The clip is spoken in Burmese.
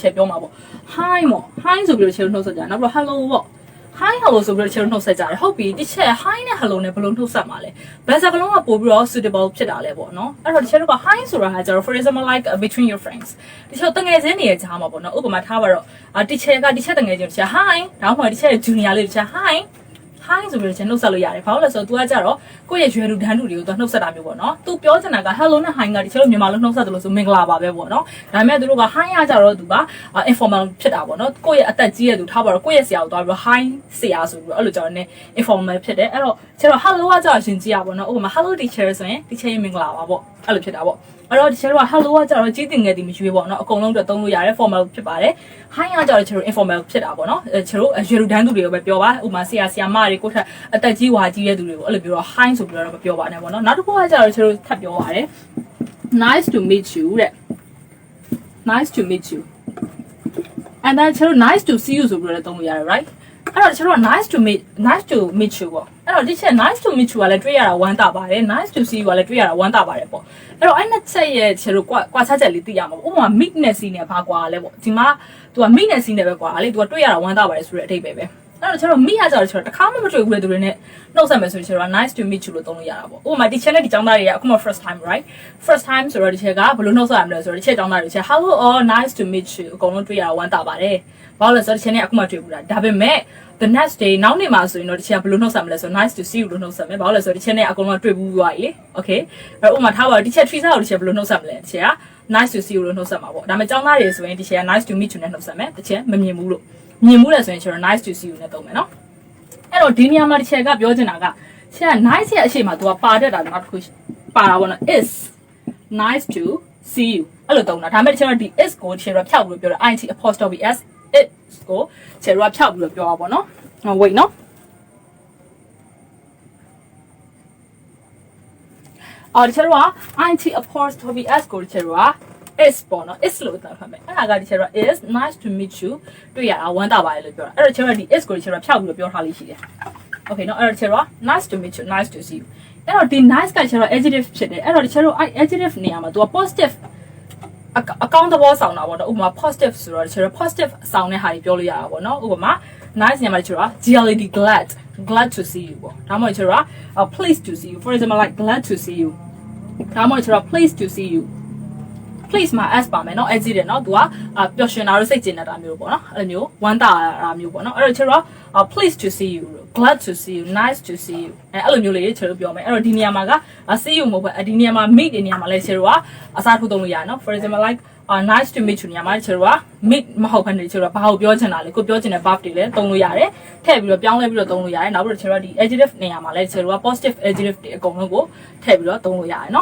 ချက်ပြောမှာပေါ့ hi ပေါ့ hi ဆိုပြီးတော့ချေလို့နှုတ်ဆက်ကြတယ်နောက်ပြီး hello ပေါ့ hi hello ဆိုပြီးတော့ချေလို့နှုတ်ဆက်ကြတယ်ဟုတ်ပြီတစ်ချက် hi နဲ့ hello နဲ့ဘယ်လိုနှုတ်ဆက်မှာလဲဘယ်စကားလုံးကပို့ပြီးတော့ suitable ဖြစ်တာလဲပေါ့နော်အဲ့တော့တစ်ချက်တော့ hi ဆိုတာကကျတော့ for example like between your friends တစ်ချက်တငယ်ချင်းတွေရဲ့ကြားမှာပေါ့နော်ဥပမာထားပါတော့တစ်ချက်တငယ်ချင်းတစ်ချက် hi နောက်မှတစ်ချက် junior လေးတစ်ချက် hi ဆိုပြီးတော့ကျွန်တော်နှုတ်ဆက်လို့ရတယ်ဘာလို့လဲဆိုတော့ तू ကကြတော့ကိုယ့်ရဲ့ရွယ်လူတန်းလူတွေကို तू နှုတ်ဆက်တာမျိုးပေါ့နော် तू ပြောချင်တာက hello နဲ့ hi ကဒီချက်လို့မြန်မာလိုနှုတ်ဆက်တယ်လို့ဆိုမင်္ဂလာပါပဲပေါ့နော်ဒါပေမဲ့သူတို့က hi ကကြတော့ तू က informal ဖြစ်တာပေါ့နော်ကိုယ့်ရဲ့အသက်ကြီးရဲ့သူထားပါတော့ကိုယ့်ရဲ့ဆရာကိုသွားပြီးတော့ hi ဆရာဆိုပြီးတော့အဲ့လိုကြောင့် ਨੇ informal ဖြစ်တယ်အဲ့တော့ကျတော့ hello ကကြတော့ရှင်ကြည့်ရပါတော့ဥပမာ hello teacher ဆိုရင် teacher မင်္ဂလာပါပေါ့အဲ့လိုဖြစ်တာပေါ့အဲ့တော့ဒီချက်တော့ hello ကကြတော့ကြီးတင်ငယ်တီမရွေးပေါ့နော်အကုန်လုံးတော့သုံးလို့ရတယ် formal ဖြစ်ပါတယ် hi ကကြတော့ချက်တော့ informal ဖြစ်တာပေါ့နော်ချက်တော့ရွယ်လူတန်းသူတွေကိုပဲပြောပါဥပမာဆရာဆရာမတွေကိုထက်အသက်ကြီးဝါကြီးရဲ့သူတွေကိုအဲ့လိုပြောတော့ hi ဆိုပြီးတော့မပြောပါနဲ့ပေါ့နော်နောက်တစ်ခုကကြတော့ချက်တော့ထပ်ပြောပါတယ် nice to meet you တဲ့ nice to meet you and then ချက်တော့ nice to see you ဆိုပြီးတော့သုံးလို့ရတယ် right အဲ့တော့ချက်တော့ nice to meet you ပေါ့အဲ့တော့ဒီချက် nice to meet you ကလည်းတွေ့ရတာဝမ်းသာပါတယ် nice to see you ကလည်းတွေ့ရတာဝမ်းသာပါတယ်ပေါ့အဲ့တော့အဲ့နှစ်ချက်ရဲ့ချက်တော့ကွာခြားချက်လေးသိရမှာပေါ့ဥပမာ meet နဲ့ see နဲ့ဘာကွာလဲပေါ့ဒီမှာ तू က meet နဲ့ see နဲ့ပဲကွာလေ तू ကတွေ့ရတာဝမ်းသာပါတယ်ဆိုတဲ့အဓိပ္ပာယ်ပဲအဲ့တော့ချက်တော့ meet ကကြတော့ချက်တော့တစ်ခါမှမတွေ့ဘူးလေသူတွေနဲ့နှုတ်ဆက်မယ်ဆိုရင်ချက်တော့ nice to meet you လို့သုံးလို့ရတာပေါ့ဥပမာဒီချက်နဲ့ဒီចောင်းသားတွေကအခုမှ first time right first time ဆိုတော့ဒီချက်ကဘယ်လိုနှုတ်ဆက်ရမလဲဆိုတော့ဒီချက်ចောင်းသားတွေချက် hello or nice to meet you အကုန်လုံးတွေ့ရတာဝမ်းသာပါတယ်ဘာလို့လဲဆိုတော့ဒီချက်နဲ့အခုမှတွေ့ဘူးလားဒါပေမဲ့the next day နောက်နေ့မှာဆိုရင်တော့ဒီချက်ကဘယ်လိုနှုတ်ဆက်မလဲဆိုတော့ nice to see you လို့နှုတ်ဆက်မယ်ဘာလို့လဲဆိုတော့ဒီချက်နဲ့အကုန်လုံးတွေ့ဘူးသွားပြီလေ okay အဲ့ဥပမာထားပါတော့ဒီချက် tree စားကိုဒီချက်ဘယ်လိုနှုတ်ဆက်မလဲဒီချက်က nice to see you လို့နှုတ်ဆက်မှာပေါ့ဒါပေမဲ့ចောင်းသားတွေဆိုရင်ဒီချက်က nice to meet you နဲ့နှုတ်ဆက်မယ်ဒီချက်မမြင်ဘူးလို့မြင်ဘူးလဲဆိုရင်ချက်တော့ nice to see you နဲ့သုံးမယ်နော်အဲ့တော့ဒီနေရာမှာဒီချက်ကပြောချင်တာကချက်က nice ရဲ့အရှိမ तू ကပါတတ်တာနောက်တစ်ခုပါတာပေါ့နော် is nice to see you အဲ့လိုသုံးတာဒါပေမဲ့ဒီချက်တော့ဒီ is ကိုချက်တော့ဖြောက်ပြီးပြောတာ it apostrophe s it ကိုချက်တော့ဖြောက်ပြီးပြောတာပေါ့နော် wait နော်အော်ဒီချက်တော့ it apostrophe s ကိုချက်တော့ is ပေါ့နော် is လို့သတ်မှတ်မယ်အဲ့ဒါကဒီချက်တော့ is nice to meet you တွေ့ရတာဝမ်းသာပါတယ်လို့ပြောတာအဲ့တော့ချက်တော့ဒီ is ကိုချက်တော့ဖြောက်ပြီးပြောထားလေးရှိတယ် okay နော်အဲ့တော့ချက်တော့ nice to meet you nice to see you အဲ့တော့ဒီ nice ကချက်တော့ adjective ဖြစ်တယ်အဲ့တော့ဒီချက်တော့ adjective နေရာမှာ तू က positive အကောင့်သဘောဆောင်တာပေါ့နော်ဥပမာ positive ဆိုတော့ချက်တော့ positive ဆောင်တဲ့ဟာကြီးပြောလို့ရတာပေါ့နော်ဥပမာ nice နေရာမှာချက်တော့ glad to see you ပေါ့ဒါမှမဟုတ်ချက်တော့ pleased to see you for example like glad to see you ဒါမှမဟုတ်ချက်တော့ pleased to see you please မှာ s ပါမယ်เนาะ adjective เนาะ तू ကပျော်ရွှင်တာလို့စိတ်ကျဉ်တာမျိုးပေါ့เนาะအဲ့လိုမျိုးဝမ်းသာတာမျိုးပေါ့เนาะအဲ့တော့ချက်တော့ pleased to see you glad to see you nice to see you အဲ့လိုမျိုးလေးချက်လို့ပြောမယ်အဲ့တော့ဒီနေရာမှာက see you မဟုတ်ဘူးဒီနေရာမှာ meet ဒီနေရာမှာလည်းချက်တော့အစားထိုးသုံးလို့ရတယ်เนาะ for example like nice to meet you နေရာမှာချက်တော့ meet မဟုတ်ဘဲနဲ့ချက်တော့ဘာကိုပြောချင်တာလဲကိုပြောချင်တဲ့ verb တွေလည်းသုံးလို့ရတယ်ထည့်ပြီးတော့ပြောင်းလဲပြီးတော့သုံးလို့ရတယ်နောက်ပြီးတော့ချက်တော့ဒီ adjective နေရာမှာလည်းချက်တော့ positive adjective တွေအကုန်လုံးကိုထည့်ပြီးတော့သုံးလို့ရတယ်เนาะ